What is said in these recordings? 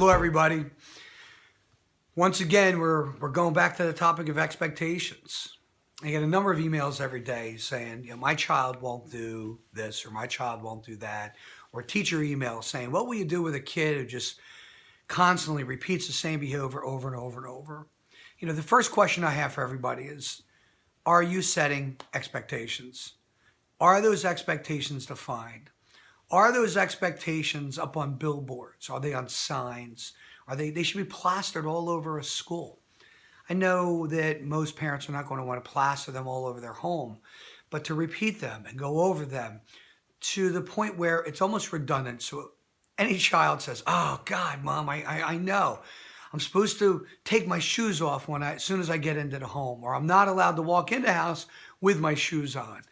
Hello, everybody. Once again, we're going back to the topic of expectations. I get a number of emails every day saying, my child won't do this or my child won't do that, or teacher emails saying, what will you do with a kid who just constantly repeats the same behavior over and over and over? The first question I have for everybody is, are you setting expectations? Are those expectations defined? Are those expectations up on billboards? Are they on signs? They should be plastered all over a school. I know that most parents are not going to want to plaster them all over their home, but to repeat them and go over them to the point where it's almost redundant. So any child says, oh God, Mom, I know. I'm supposed to take my shoes off as soon as I get into the home, or I'm not allowed to walk into the house with my shoes on.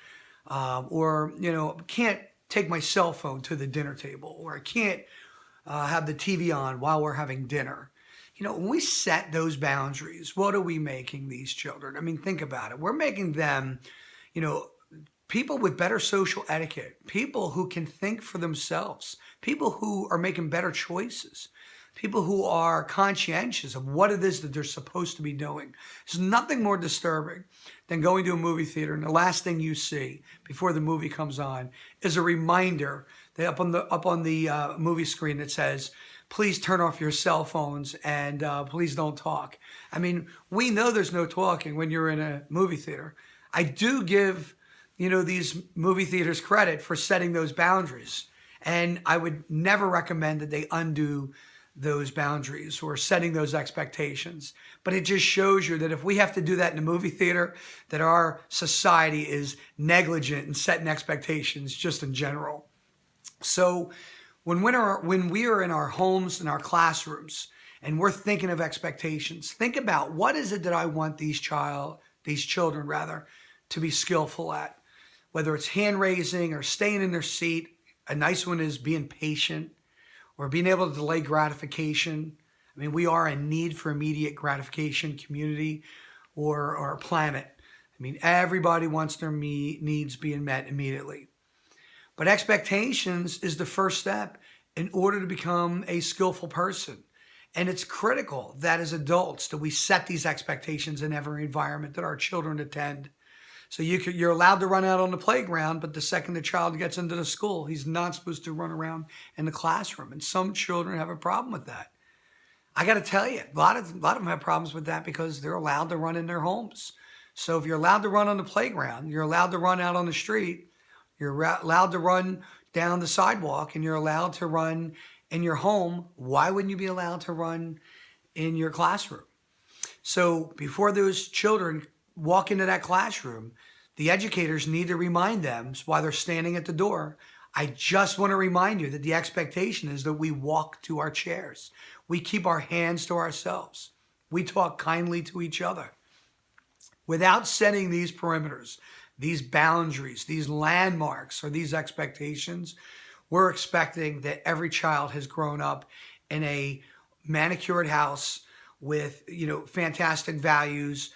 Can't take my cell phone to the dinner table, or I can't have the TV on while we're having dinner. When we set those boundaries, what are we making these children? I mean, think about it. We're making them, people with better social etiquette, people who can think for themselves, people who are making better choices, people who are conscientious of what it is that they're supposed to be doing. There's nothing more disturbing than going to a movie theater and the last thing you see before the movie comes on is a reminder that up on the movie screen that says, please turn off your cell phones and please don't talk. I mean, we know there's no talking when you're in a movie theater. I do give, these movie theaters credit for setting those boundaries. And I would never recommend that they undo those boundaries or setting those expectations. But it just shows you that if we have to do that in a movie theater, that our society is negligent in setting expectations just in general. So when we are in our homes, in our classrooms, and we're thinking of expectations, think about what is it that I want these children to be skillful at, whether it's hand raising or staying in their seat. A nice one is being patient, or being able to delay gratification. I mean, we are in need for immediate gratification, community or planet. I mean, everybody wants their needs being met immediately. But expectations is the first step in order to become a skillful person. And it's critical that as adults that we set these expectations in every environment that our children attend. So you're allowed to run out on the playground, but the second the child gets into the school, he's not supposed to run around in the classroom. And some children have a problem with that. I got to tell you, a lot of them have problems with that because they're allowed to run in their homes. So if you're allowed to run on the playground, you're allowed to run out on the street, you're allowed to run down the sidewalk, and you're allowed to run in your home, why wouldn't you be allowed to run in your classroom? So before those children walk into that classroom, the educators need to remind them while they're standing at the door, I just want to remind you that the expectation is that we walk to our chairs. We keep our hands to ourselves. We talk kindly to each other. Without setting these perimeters, these boundaries, these landmarks, or these expectations, we're expecting that every child has grown up in a manicured house with, fantastic values,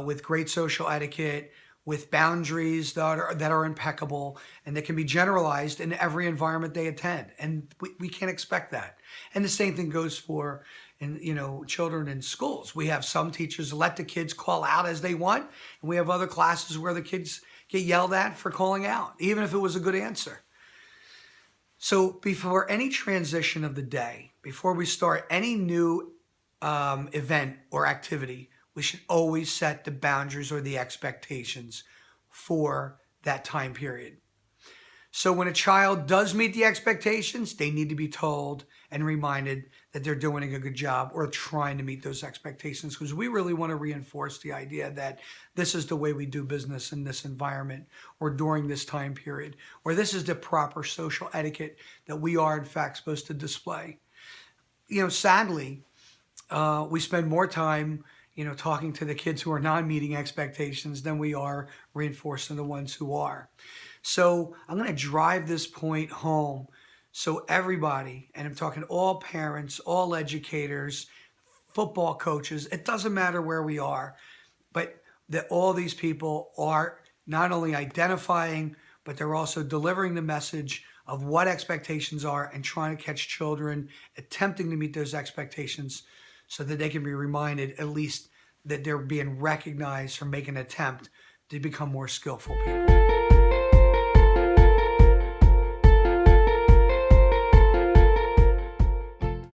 with great social etiquette, with boundaries that are impeccable, and that can be generalized in every environment they attend. And we can't expect that. And the same thing goes for children in schools. We have some teachers let the kids call out as they want, and we have other classes where the kids get yelled at for calling out, even if it was a good answer. So before any transition of the day, before we start any new event or activity, we should always set the boundaries or the expectations for that time period. So when a child does meet the expectations, they need to be told and reminded that they're doing a good job or trying to meet those expectations, because we really want to reinforce the idea that this is the way we do business in this environment or during this time period, or this is the proper social etiquette that we are in fact supposed to display. Sadly, we spend more time talking to the kids who are not meeting expectations than we are reinforcing the ones who are. So I'm going to drive this point home so everybody, and I'm talking all parents, all educators, football coaches, it doesn't matter where we are, but that all these people are not only identifying but they're also delivering the message of what expectations are and trying to catch children attempting to meet those expectations so that they can be reminded at least that they're being recognized for making an attempt to become more skillful people.